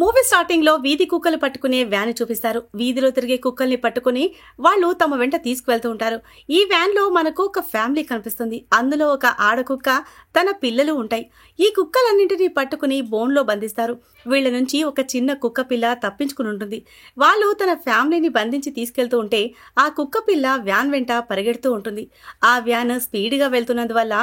Movie starting లో వీధి కుక్కలు పట్టుకునే వ్యాన్ చూపిస్తారు. వీధిలో తిరిగే కుక్కల్ని పట్టుకుని వాళ్ళు తమ వెంట తీసుకువెళ్తూ ఉంటారు. ఈ వ్యాన్ లో మనకు ఒక ఫ్యామిలీ కనిపిస్తుంది. అందులో ఒక ఆడకుక్క, తన పిల్లలు ఉంటాయి. ఈ కుక్కలన్నింటినీ పట్టుకుని బోన్లో బంధిస్తారు. వీళ్ళ నుంచి ఒక చిన్న కుక్క పిల్ల తప్పించుకుని ఉంటుంది. వాళ్ళు తన ఫ్యామిలీని బంధించి తీసుకెళ్తూ ఉంటే ఆ కుక్క పిల్ల వ్యాన్ వెంట పరిగెడుతూ ఉంటుంది. ఆ వ్యాన్ స్పీడ్ గా వెళ్తున్నందువల్ల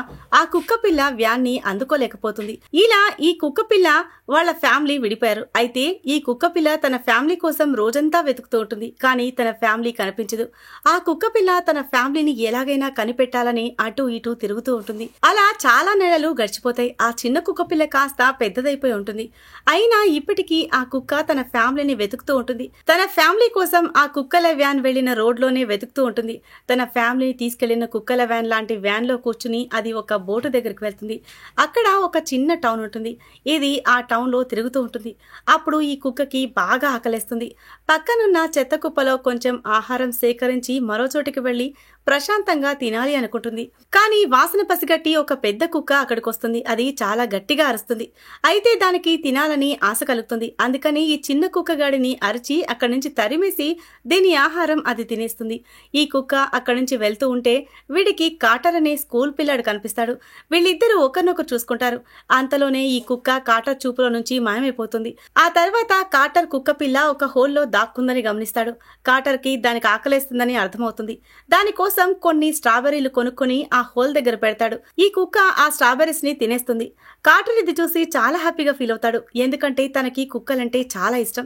ఆ కుక్క పిల్ల వ్యాన్ ని అందుకోలేకపోతుంది. ఇలా ఈ కుక్క పిల్ల వాళ్ళ ఫ్యామిలీ విడిపోయారు. అయితే ఈ కుక్క పిల్ల తన ఫ్యామిలీ కోసం రోజంతా వెతుకుతూ ఉంటుంది. కానీ తన ఫ్యామిలీ కనిపించదు. ఆ కుక్క పిల్ల తన ఫ్యామిలీని ఎలాగైనా కనిపెట్టాలని అటు ఇటు తిరుగుతూ ఉంటుంది. అలా చాలా నెలలు గడిచిపోతాయి. ఆ చిన్న కుక్క పిల్ల కాస్త పెద్దదైపోయి ఉంటుంది. అయినా ఇప్పటికీ ఆ కుక్క తన ఫ్యామిలీని వెతుకుతూ ఉంటుంది. తన ఫ్యామిలీ కోసం ఆ కుక్కల వ్యాన్ వెళ్లిన రోడ్లోనే వెతుకుతూ ఉంటుంది. తన ఫ్యామిలీని తీసుకెళ్లిన కుక్కల వ్యాన్ లాంటి వ్యాన్ లో కూర్చుని అది ఒక బోటు దగ్గరికి వెళ్తుంది. అక్కడ ఒక చిన్న టౌన్ ఉంటుంది. ఇది ఆ టౌన్ లో తిరుగుతూ ఉంటుంది. అప్పుడు ఈ కుక్కకి బాగా ఆకలేస్తుంది. పక్కనున్న చెత్త కుప్పలో కొంచెం ఆహారం సేకరించి మరో చోటికి వెళ్లి ప్రశాంతంగా తినాలి అనుకుంటుంది. కానీ వాసన పసిగట్టి ఒక పెద్ద కుక్క అక్కడికి వస్తుంది. అది చాలా గట్టిగా అరుస్తుంది. అయితే దానికి తినాలని ఆశ కలుగుతుంది. అందుకని ఈ చిన్న కుక్కగాడిని అరిచి అక్కడి నుంచి తరిమేసి దీని ఆహారం అది తినేస్తుంది. ఈ కుక్క అక్కడి నుంచి వెళ్తూ ఉంటే వీడికి కాటర్ అనే స్కూల్ పిల్లాడు కనిపిస్తాడు. వీళ్ళిద్దరూ ఒకరినొకరు చూసుకుంటారు. అంతలోనే ఈ కుక్క కాటర్ చూపులో నుంచి మాయమైపోతుంది. ఆ తర్వాత కాటర్ కుక్క పిల్ల ఒక హోల్లో దాక్కుందని గమనిస్తాడు. కాటర్ కి దానికి ఆకలేస్తుందని అర్థమవుతుంది. దానికోసం కొన్ని స్ట్రాబెర్రీలు కొనుక్కొని ఆ హోల్ దగ్గర పెడతాడు. ఈ కుక్క ఆ స్ట్రాబెర్రీస్ ని తినేస్తుంది. కాటర్ ఇది చూసి చాలా హ్యాపీగా ఫీల్ అవుతాడు. ఎందుకంటే తనకి కుక్కలంటే చాలా ఇష్టం.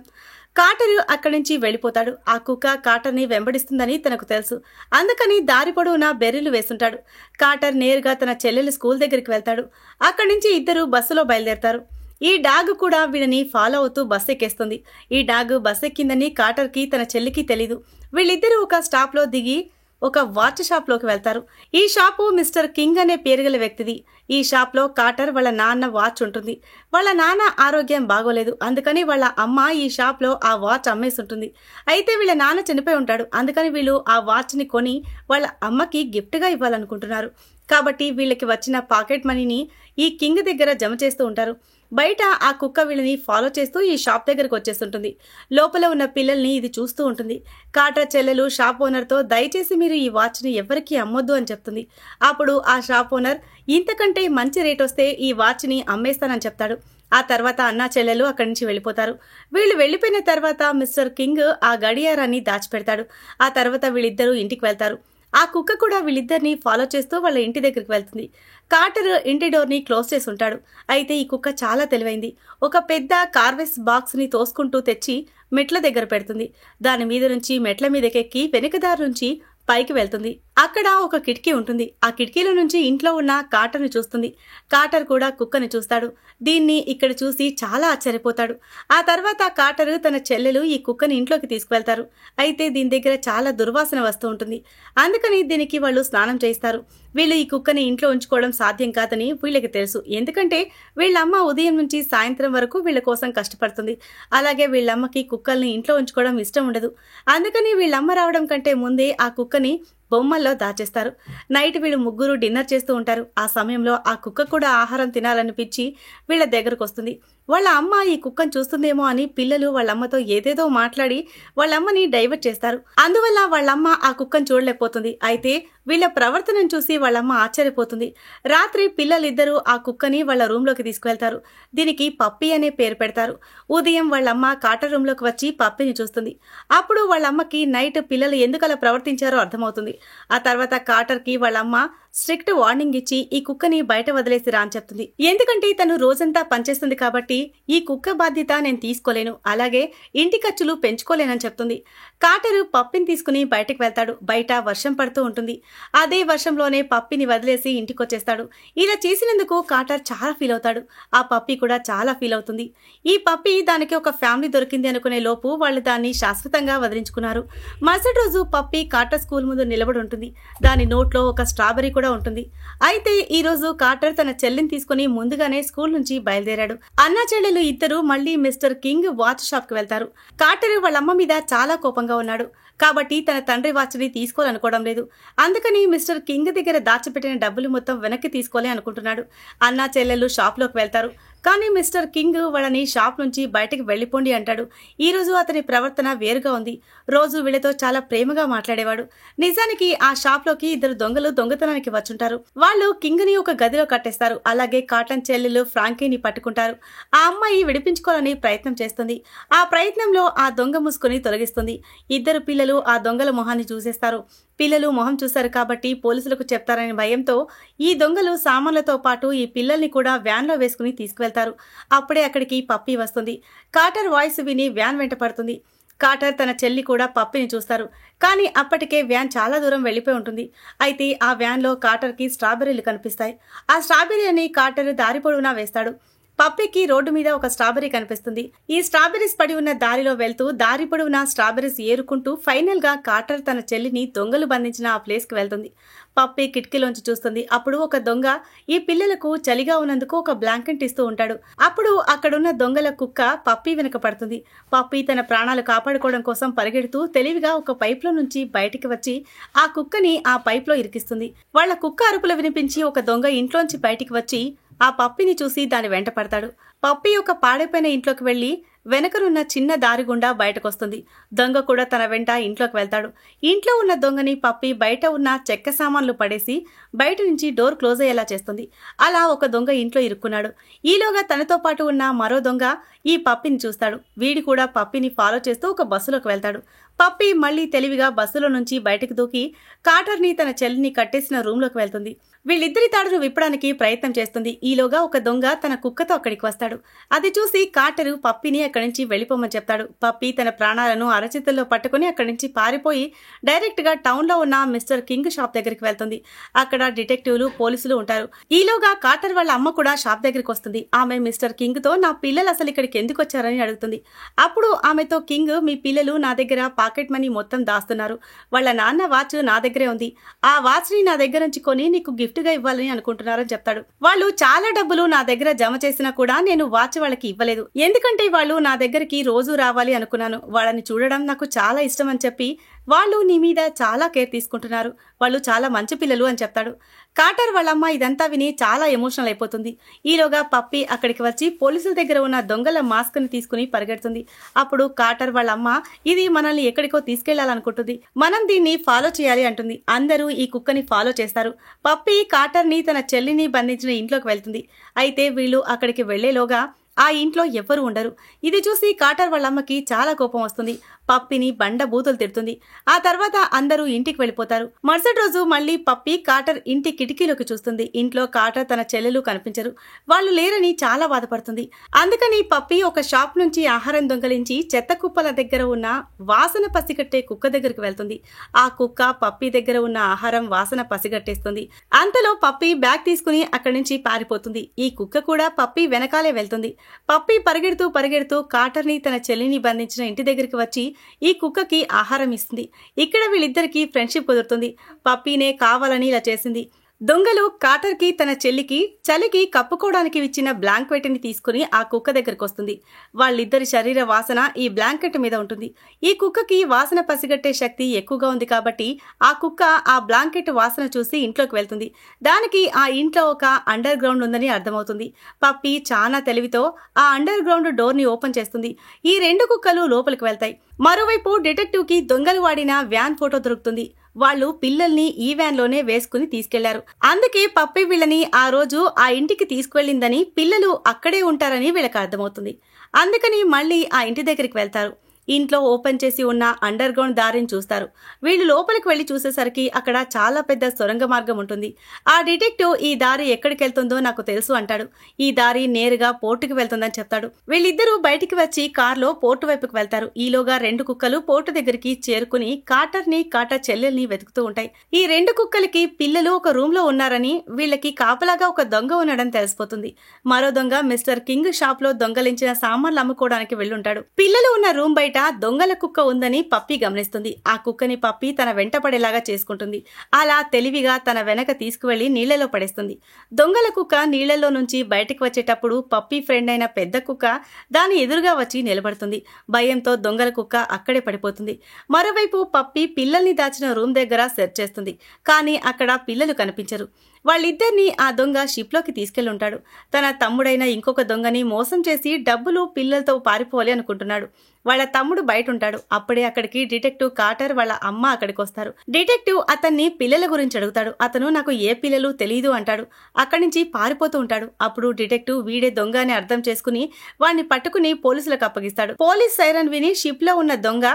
కాటరు అక్కడి నుంచి వెళ్లిపోతాడు. ఆ కుక్క కాటర్ని వెంబడిస్తుందని తనకు తెలుసు. అందుకని దారి పొడవునా బెర్రీలు వేస్తుంటాడు. కాటర్ నేరుగా తన చెల్లెలు స్కూల్ దగ్గరికి వెళ్తాడు. అక్కడి నుంచి ఇద్దరు బస్సులో బయలుదేరతారు. ఈ డాగ్ కూడా వీళ్ళని ఫాలో అవుతూ బస్ ఎక్కేస్తుంది. ఈ డాగ్ బస్ ఎక్కిందని కాటర్కి తన చెల్లికి తెలీదు. వీళ్ళిద్దరూ ఒక స్టాప్ లో దిగి ఒక వాచ్ షాప్ లోకి వెళ్తారు. ఈ షాపు మిస్టర్ కింగ్ అనే పేరు గల వ్యక్తిది. ఈ షాప్ లో కాటర్ వాళ్ళ నాన్న వాచ్ ఉంటుంది. వాళ్ళ నాన్న ఆరోగ్యం బాగోలేదు. అందుకని వాళ్ళ అమ్మ ఈ షాప్ లో ఆ వాచ్ అమ్మేస్తుంటుంది. అయితే వీళ్ళ నాన్న చనిపోయి ఉంటాడు. అందుకని వీళ్ళు ఆ వాచ్ ని కొని వాళ్ళ అమ్మకి గిఫ్ట్ గా ఇవ్వాలనుకుంటున్నారు. కాబట్టి వీళ్ళకి వచ్చిన పాకెట్ మనీని ఈ కింగ్ దగ్గర జమ చేస్తూ ఉంటారు. బయట ఆ కుక్క వీళ్ళని ఫాలో చేస్తూ ఈ షాప్ దగ్గరకు వచ్చేస్తుంటుంది. లోపల ఉన్న పిల్లల్ని ఇది చూస్తూ ఉంటుంది. కాటర్ చెల్లెలు షాప్ ఓనర్తో దయచేసి మీరు ఈ వాచ్ని ఎవరికీ అమ్మొద్దు అని చెప్తుంది. అప్పుడు ఆ షాప్ ఓనర్ ఇంతకంటే మంచి రేట్ వస్తే ఈ వాచ్ని అమ్మేస్తానని చెప్తాడు. ఆ తర్వాత అన్నా చెల్లెలు అక్కడి నుంచి వెళ్ళిపోతారు. వీళ్ళు వెళ్ళిపోయిన తర్వాత మిస్టర్ కింగ్ ఆ గడియారాన్ని దాచిపెడతాడు. ఆ తర్వాత వీళ్ళిద్దరూ ఇంటికి వెళ్తారు. ఆ కుక్క కూడా వీళ్ళిద్దరిని ఫాలో చేస్తూ వాళ్ళ ఇంటి దగ్గరికి వెళ్తుంది. కాటర్ ఇంటి డోర్ ని క్లోజ్ చేసి ఉంటాడు. అయితే ఈ కుక్క చాలా తెలివైంది. ఒక పెద్ద కార్వెస్ బాక్స్ ని తోసుకుంటూ తెచ్చి మెట్ల దగ్గర పెడుతుంది. దాని మీద నుంచి మెట్ల మీదకెక్కి వెనుకదారి నుంచి పైకి వెళ్తుంది. అక్కడ ఒక కిటికీ ఉంటుంది. ఆ కిటికీలో నుంచి ఇంట్లో ఉన్న కాటర్ని చూస్తుంది. కాటర్ కూడా కుక్కని చూస్తాడు. దీన్ని ఇక్కడ చూసి చాలా ఆశ్చర్యపోతాడు. ఆ తర్వాత కాటరు తన చెల్లెలు ఈ కుక్కని ఇంట్లోకి తీసుకువెళ్తారు. అయితే దీని దగ్గర చాలా దుర్వాసన వస్తూ ఉంటుంది. అందుకని దీనికి వాళ్ళు స్నానం చేయిస్తారు. వీళ్ళు ఈ కుక్కని ఇంట్లో ఉంచుకోవడం సాధ్యం కాదని వీళ్ళకి తెలుసు. ఎందుకంటే వీళ్ళమ్మ ఉదయం నుంచి సాయంత్రం వరకు వీళ్ళ కోసం కష్టపడుతుంది. అలాగే వీళ్ళమ్మకి కుక్కల్ని ఇంట్లో ఉంచుకోవడం ఇష్టం ఉండదు. అందుకని వీళ్ళమ్మ రావడం కంటే ముందే ఆ కుక్కని బొమ్మల్లో దాచేస్తారు. నైట్ వీళ్ళు ముగ్గురు డిన్నర్ చేస్తూ ఉంటారు. ఆ సమయంలో ఆ కుక్క కూడా ఆహారం తినాలనిపించి వీళ్ళ దగ్గరకు వస్తుంది. వాళ్ళ అమ్మ ఈ కుక్కను చూస్తుందేమో అని పిల్లలు వాళ్ళమ్మతో ఏదేదో మాట్లాడి వాళ్ళమ్మని డైవర్ట్ చేస్తారు. అందువల్ల వాళ్ళమ్మ ఆ కుక్కను చూడలేకపోతుంది. అయితే వీళ్ళ ప్రవర్తనను చూసి వాళ్ళమ్మ ఆశ్చర్యపోతుంది. రాత్రి పిల్లలిద్దరూ ఆ కుక్కని వాళ్ళ రూమ్లోకి తీసుకువెళ్తారు. దీనికి పప్పి అనే పేరు పెడతారు. ఉదయం వాళ్ళమ్మ కాటర్ రూమ్లోకి వచ్చి పప్పిని చూస్తుంది. అప్పుడు వాళ్ళమ్మకి నైట్ పిల్లలు ఎందుకలా ప్రవర్తించారో అర్థమవుతుంది. ఆ తర్వాత కాటర్కి వాళ్ళమ్మ స్ట్రిక్ట్ వార్నింగ్ ఇచ్చి ఈ కుక్కని బయట వదిలేసిరా అని చెప్తుంది. ఎందుకంటే తను రోజంతా పనిచేస్తుంది కాబట్టి ఈ కుక్క బాధ్యత నేను తీసుకోలేను, అలాగే ఇంటి ఖర్చులు పెంచుకోలేనని చెప్తుంది. కాటరు పప్పిని తీసుకుని బయటకు వెళ్తాడు. బయట వర్షం పడుతూ ఉంటుంది. అదే వర్షంలోనే పప్పిని వదిలేసి ఇంటికి వచ్చేస్తాడు. ఇలా చేసినందుకు కాటర్ చాలా ఫీల్ అవుతాడు. ఆ పప్పి కూడా చాలా ఫీల్ అవుతుంది. ఈ పప్పి దానికి ఒక ఫ్యామిలీ దొరికింది అనుకునే లోపు వాళ్ళు దాన్ని శాశ్వతంగా వదిలించుకున్నారు. మరుసటి రోజు పప్పి కాటర్ స్కూల్ ముందు నిలబడి ఉంటుంది. దాని నోట్లో ఒక స్ట్రాబెర్రీ కూడా ఉంటుంది. అయితే ఈ రోజు కాటర్ తన చెల్లిని తీసుకుని ముందుగానే స్కూల్ నుంచి బయలుదేరాడు. అన్నా చెల్లెలు ఇద్దరు మళ్లీ మిస్టర్ కింగ్ వాచ్ షాప్ కి వెళ్తారు. కాటర్ వాళ్ళమ్మ మీద చాలా కోపంగా ఉన్నాడు. కాబట్టి తన తండ్రి వాచ్ని తీసుకోవాలనుకోవడం లేదు. అందుకని మిస్టర్ కింగ్ దగ్గర దాచిపెట్టిన డబ్బులు మొత్తం వెనక్కి తీసుకోలే అనుకుంటున్నాడు. అన్నా చెల్లెలు షాప్లోకి వెళ్తారు. కానీ మిస్టర్ కింగ్ వాళ్ళని షాప్ నుంచి బయటకు వెళ్లిపోండి అంటాడు. ఈ రోజు అతని ప్రవర్తన వేరుగా ఉంది. రోజు వీళ్ళతో చాలా ప్రేమగా మాట్లాడేవాడు. నిజానికి ఆ షాప్ లోకి ఇద్దరు దొంగలు దొంగతనానికి వచ్చుంటారు. వాళ్ళు కింగ్ ని ఒక గదిలో కట్టేస్తారు. అలాగే కాటన్ చెల్లెలు ఫ్రాంకీని పట్టుకుంటారు. ఆ అమ్మాయి విడిపించుకోవాలని ప్రయత్నం చేస్తుంది. ఆ ప్రయత్నంలో ఆ దొంగ ముసుగుని తొలగిస్తుంది. ఇద్దరు పిల్లలు ఆ దొంగల మొహాన్ని చూసేస్తారు. పిల్లలు మొహం చూశారు కాబట్టి పోలీసులకు చెప్తారనే భయంతో ఈ దొంగలు సామాన్లతో పాటు ఈ పిల్లల్ని కూడా వ్యాన్లో వేసుకుని తీసుకువెళ్తారు. అప్పుడే అక్కడికి పప్పీ వస్తుంది. కార్టర్ వాయిస్ విని వ్యాన్ వెంట పడుతుంది. కార్టర్ తన చెల్లి కూడా పప్పిని చూస్తారు. కానీ అప్పటికే వ్యాన్ చాలా దూరం వెళ్లిపోయి ఉంటుంది. అయితే ఆ వ్యాన్లో కార్టర్కి స్ట్రాబెర్రీలు కనిపిస్తాయి. ఆ స్ట్రాబెర్రీని కార్టర్ దారి పొడవునా వేస్తాడు. పప్పీకి రోడ్డు మీద ఒక స్ట్రాబెర్రీ కనిపిస్తుంది. ఈ స్ట్రాబెర్రీస్ పడి ఉన్న దారిలో వెళ్తూ దారి పొడవునా స్ట్రాబెర్రీస్ ఏరుకుంటూ ఫైనల్ గా కార్టర్ తన చెల్లిని దొంగలు బంధించిన ఆ ప్లేస్ కి వెళ్తుంది. పప్పీ కిటికీలోంచి చూస్తుంది. అప్పుడు ఒక దొంగ ఈ పిల్లలకు చలిగా ఉన్నందుకు ఒక బ్లాంకెట్ ఇస్తూ ఉంటాడు. అప్పుడు అక్కడున్న దొంగల కుక్క పప్పీ వెనక పడుతుంది. పప్పీ తన ప్రాణాలు కాపాడుకోవడం కోసం పరిగెడుతూ తెలివిగా ఒక పైప్ లో నుంచి బయటికి వచ్చి ఆ కుక్కని ఆ పైప్ లో ఇరికిస్తుంది. వాళ్ళ కుక్క అరుపులు వినిపించి ఒక దొంగ ఇంట్లోంచి బయటికి వచ్చి ఆ పప్పిని చూసి దాని వెంట పడతాడు. పప్పి ఒక పాడైపోయిన ఇంట్లోకి వెళ్లి వెనకనున్న చిన్న దారి గుండా బయటకొస్తుంది. దొంగ కూడా తన వెంట ఇంట్లోకి వెళ్తాడు. ఇంట్లో ఉన్న దొంగని పప్పి బయట ఉన్న చెక్క సామాన్లు పడేసి బయట నుంచి డోర్ క్లోజ్ అయ్యేలా చేస్తుంది. అలా ఒక దొంగ ఇంట్లో ఇరుక్కున్నాడు. ఈలోగా తనతో పాటు ఉన్న మరో దొంగ ఈ పప్పిని చూస్తాడు. వీడి కూడా పప్పిని ఫాలో చేస్తూ ఒక బస్సులోకి వెళ్తాడు. పప్పి మళ్లీ తెలివిగా బస్సులో నుంచి బయటకు దూకి కార్టర్ని తన చెల్లిని కట్టేసిన రూమ్లోకి వెళ్తుంది. వీళ్ళిద్దరి తాడును విప్పడానికి ప్రయత్నం చేస్తుంది. ఈలోగా ఒక దొంగ తన కుక్కతో అక్కడికి వస్తాడు. అది చూసి కార్టరు పప్పిని అక్కడి నుంచి వెళ్లిపోమని చెప్తాడు. పప్పి తన ప్రాణాలను అరచేతుల్లో పట్టుకుని అక్కడి నుంచి పారిపోయి డైరెక్ట్ గా టౌన్ లో ఉన్న మిస్టర్ కింగ్ షాప్ దగ్గరికి వెళ్తుంది. అక్కడ డిటెక్టివ్లు పోలీసులు ఉంటారు. ఈలోగా కార్టర్ వాళ్ళ అమ్మ కూడా షాప్ దగ్గరికి వస్తుంది. ఆమె మిస్టర్ కింగ్ తో నా పిల్లలు అసలు ఇక్కడికి ఎందుకు వచ్చారని అడుగుతుంది. అప్పుడు ఆమెతో కింగ్ మీ పిల్లలు నా దగ్గర పాకెట్ మనీ మొత్తం దాస్తున్నారు. వాళ్ళ నాన్న వాచ్ నా దగ్గరే ఉంది. ఆ వాచ్ ని నా దగ్గర నుంచి కొని నీకు గిఫ్ట్ గా ఇవ్వాలని అనుకుంటున్నారని చెప్తాడు. వాళ్ళు చాలా డబ్బులు నా దగ్గర జమ చేసినా కూడా నేను వాచ్ వాళ్ళకి ఇవ్వలేదు. ఎందుకంటే వాళ్ళు నా దగ్గరికి రోజు రావాలి అనుకున్నాను. వాళ్ళని చూడడం నాకు చాలా ఇష్టం అని చెప్పి వాళ్ళు నీ మీద చాలా కేర్ తీసుకుంటున్నారు. వాళ్ళు చాలా మంచి పిల్లలు అని చెప్తాడు. కార్టర్ వాళ్ళమ్మ ఇదంతా విని చాలా ఎమోషనల్ అయిపోతుంది. ఈలోగా పప్పి అక్కడికి వచ్చి పోలీసుల దగ్గర ఉన్న దొంగల మాస్క్ ని తీసుకుని పరిగెడుతుంది. అప్పుడు కార్టర్ వాళ్ళమ్మ ఇది మనల్ని ఎక్కడికో తీసుకెళ్లాలనుకుంటుంది. మనం దీన్ని ఫాలో చేయాలి అంటుంది. అందరూ ఈ కుక్కని ఫాలో చేస్తారు. పప్పి కార్టర్ ని తన చెల్లిని బంధించిన ఇంట్లోకి వెళ్తుంది. అయితే వీళ్ళు అక్కడికి వెళ్లేలోగా ఆ ఇంట్లో ఎవ్వరూ ఉండరు. ఇది చూసి కార్టర్ వాళ్ళమ్మకి చాలా కోపం వస్తుంది. పప్పిని బండ బూతులు తిడుతుంది. ఆ తర్వాత అందరూ ఇంటికి వెళ్ళిపోతారు. మరుసటి రోజు మళ్లీ పప్పి కార్టర్ ఇంటి కిటికీలోకి చూస్తుంది. ఇంట్లో కార్టర్ తన చెల్లెలు కనిపించరు. వాళ్ళు లేరని చాలా బాధపడుతుంది. అందుకని పప్పి ఒక షాప్ నుంచి ఆహారం దొంగలించి చెత్త కుప్పల దగ్గర ఉన్న వాసన పసిగట్టే కుక్క దగ్గరికి వెళ్తుంది. ఆ కుక్క పప్పి దగ్గర ఉన్న ఆహారం వాసన పసిగట్టేస్తుంది. అంతలో పప్పి బ్యాగ్ తీసుకుని అక్కడి నుంచి పారిపోతుంది. ఈ కుక్క కూడా పప్పి వెనకాలే వెళ్తుంది. పప్పి పరిగెడుతూ కార్టర్ ని తన చెల్లిని బంధించిన ఇంటి దగ్గరికి వచ్చి ఈ కుక్కకి ఆహారం ఇస్తుంది. ఇక్కడ వీళ్ళిద్దరికి ఫ్రెండ్షిప్ కుదురుతుంది. పప్పీనే కావాలని ఇలా చేసింది. దొంగలు కార్టర్ కి తన చెల్లికి చలికి కప్పుకోవడానికి ఇచ్చిన బ్లాంకెట్ ని తీసుకుని ఆ కుక్క దగ్గరకు వస్తుంది. వాళ్ళిద్దరి శరీర వాసన ఈ బ్లాంకెట్ మీద ఉంటుంది. ఈ కుక్కకి వాసన పసిగట్టే శక్తి ఎక్కువగా ఉంది కాబట్టి ఆ కుక్క ఆ బ్లాంకెట్ వాసన చూసి ఇంట్లోకి వెళ్తుంది. దానికి ఆ ఇంట్లో ఒక అండర్ గ్రౌండ్ ఉందని అర్థమవుతుంది. పప్పి చాలా తెలివితో ఆ అండర్ గ్రౌండ్ డోర్ ని ఓపెన్ చేస్తుంది. ఈ రెండు కుక్కలు లోపలికి వెళ్తాయి. మరోవైపు డిటెక్టివ్ కి దొంగలు వాడిన వ్యాన్ ఫోటో దొరుకుతుంది. వాళ్ళు పిల్లల్ని ఈ వ్యాన్ లోనే వేసుకుని తీసుకెళ్లారు. అందుకే పప్పి వీళ్ళని ఆ రోజు ఆ ఇంటికి తీసుకువెళ్ళిందని పిల్లలు అక్కడే ఉంటారని వీళ్ళకి అర్థమవుతుంది. అందుకని మళ్ళీ ఆ ఇంటి దగ్గరికి వెళ్తారు. ఇంట్లో ఓపెన్ చేసి ఉన్న అండర్ గ్రౌండ్ దారిని చూస్తారు. వీళ్ళు లోపలికి వెళ్లి చూసేసరికి అక్కడ చాలా పెద్ద సొరంగ మార్గం ఉంటుంది. ఆ డిటెక్టివ్ ఈ దారి ఎక్కడికి వెళ్తుందో నాకు తెలుసు అంటాడు. ఈ దారి నేరుగా పోర్టుకి వెళ్తుందని చెప్తాడు. వీళ్ళిద్దరూ బయటికి వచ్చి కారులో పోర్టు వైపుకి వెళ్తారు. ఈలోగా రెండు కుక్కలు పోర్టు దగ్గరికి చేరుకుని కార్టర్ చెల్లెల్ని వెతుకుతూ ఉంటాయి. ఈ రెండు కుక్కలకి పిల్లలు ఒక రూమ్ లో ఉన్నారని వీళ్ళకి కాపలాగా ఒక దొంగ ఉన్నాడని తెలిసిపోతుంది. మరో దొంగ మిస్టర్ కింగ్ షాప్ లో దొంగలించిన సామాన్లు అమ్ముకోవడానికి వెళ్ళుంటాడు. పిల్లలు ఉన్న రూమ్ బయట దొంగల కుక్క ఉందని పప్పి గమనిస్తుంది. ఆ కుక్కని పప్పి తన వెంట పడేలాగా చేసుకుంటుంది. అలా తెలివిగా తన వెనక తీసుకువెళ్లి నీళ్లలో పడేస్తుంది. దొంగల కుక్క నీళ్లలో నుంచి బయటకు వచ్చేటప్పుడు పప్పి ఫ్రెండ్ అయిన పెద్ద కుక్క దాని ఎదురుగా వచ్చి నిలబడుతుంది. భయంతో దొంగల కుక్క అక్కడే పడిపోతుంది. మరోవైపు పప్పి పిల్లల్ని దాచిన రూమ్ దగ్గర సెర్చ్ చేస్తుంది. కానీ అక్కడ పిల్లలు కనిపించరు. వాళ్ళిద్దరిని ఆ దొంగ షిప్లోకి తీసుకెళ్లుంటాడు. తన తమ్ముడైన ఇంకొక దొంగని మోసం చేసి డబ్బులు పిల్లలతో పారిపోవాలి అనుకుంటున్నాడు. వాళ్ళ తమ్ముడు బయట ఉంటాడు. అప్పుడే అక్కడికి డిటెక్టివ్ కార్టర్ వాళ్ళ అమ్మ అక్కడికి వస్తారు. డిటెక్టివ్ అతన్ని పిల్లల గురించి అడుగుతాడు. అతను నాకు ఏ పిల్లలు తెలీదు అంటాడు. అక్కడి నుంచి పారిపోతూ ఉంటాడు. అప్పుడు డిటెక్టివ్ వీడే దొంగ అని అర్థం చేసుకుని వాడిని పట్టుకుని పోలీసులకు అప్పగిస్తాడు. పోలీస్ సైరన్ విని షిప్ లో ఉన్న దొంగ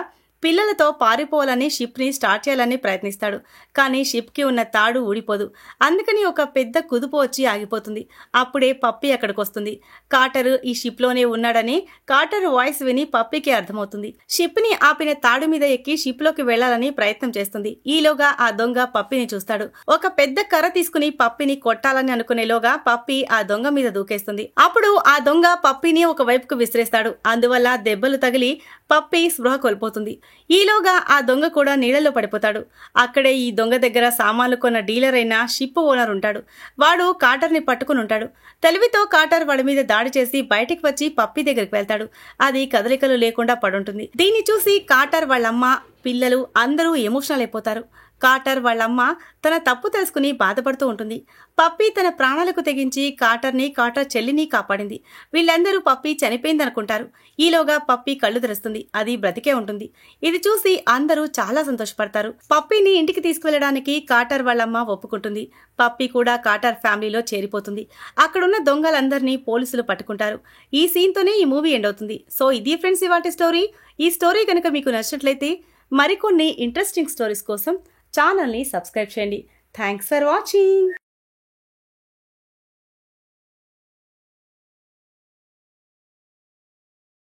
పిల్లలతో పారిపోవాలని షిప్ ని స్టార్ట్ చేయాలని ప్రయత్నిస్తాడు. కానీ షిప్ కి ఉన్న తాడు ఊడిపోదు. అందుకని ఒక పెద్ద కుదుపు వచ్చి ఆగిపోతుంది. అప్పుడే పప్పి అక్కడికి వస్తుంది. కార్టర్ ఈ షిప్ లోనే ఉన్నాడని కార్టర్ వాయిస్ విని పప్పికి అర్థమవుతుంది. షిప్ ని ఆపిన తాడు మీద ఎక్కి షిప్ లోకి వెళ్లాలని ప్రయత్నం చేస్తుంది. ఈలోగా ఆ దొంగ పప్పిని చూస్తాడు. ఒక పెద్ద కర్ర తీసుకుని పప్పిని కొట్టాలని అనుకునేలోగా పప్పి ఆ దొంగ మీద దూకేస్తుంది. అప్పుడు ఆ దొంగ పప్పిని ఒక వైపుకు విసిరేస్తాడు. అందువల్ల దెబ్బలు తగిలి పప్పి స్పృహ కోల్పోతుంది. ఈలోగా ఆ దొంగ కూడా నీళ్లలో పడిపోతాడు. అక్కడే ఈ దొంగ దగ్గర సామాన్లు కొన్న డీలర్ అయిన షిప్ ఓనర్ ఉంటాడు. వాడు కార్టర్ ని పట్టుకుని ఉంటాడు. తెలివితో కార్టర్ వాడి మీద దాడి చేసి బయటికి వచ్చి పప్పి దగ్గరికి వెళ్తాడు. అది కదలికలు లేకుండా పడుంటుంది. దీన్ని చూసి కార్టర్ వాళ్ళమ్మ పిల్లలు అందరూ ఎమోషనల్ అయిపోతారు. కార్టర్ వాళ్ళమ్మ తన తప్పు తెలుసుకుని బాధపడుతూ ఉంటుంది. పప్పి తన ప్రాణాలకు తెగించి కార్టర్ చెల్లిని కాపాడింది. వీళ్ళందరూ పప్పి చనిపోయిందనుకుంటారు. ఈలోగా పప్పి కళ్ళు తెరుస్తుంది. అది బ్రతికే ఉంటుంది. ఇది చూసి అందరూ చాలా సంతోషపడతారు. పప్పిని ఇంటికి తీసుకువెళ్ళడానికి కార్టర్ వాళ్ళమ్మ ఒప్పుకుంటుంది. పప్పి కూడా కార్టర్ ఫ్యామిలీలో చేరిపోతుంది. అక్కడున్న దొంగలందరినీ పోలీసులు పట్టుకుంటారు. ఈ సీన్ తోనే ఈ మూవీ ఎండ్ అవుతుంది. సో ఇది ఫ్రెండ్స్ ఇవాల్టి స్టోరీ. ఈ స్టోరీ కనుక మీకు నచ్చినట్లయితే మరికొన్ని ఇంట్రెస్టింగ్ స్టోరీస్ కోసం ఛానల్ని సబ్స్క్రైబ్ చేయండి. Thanks for watching.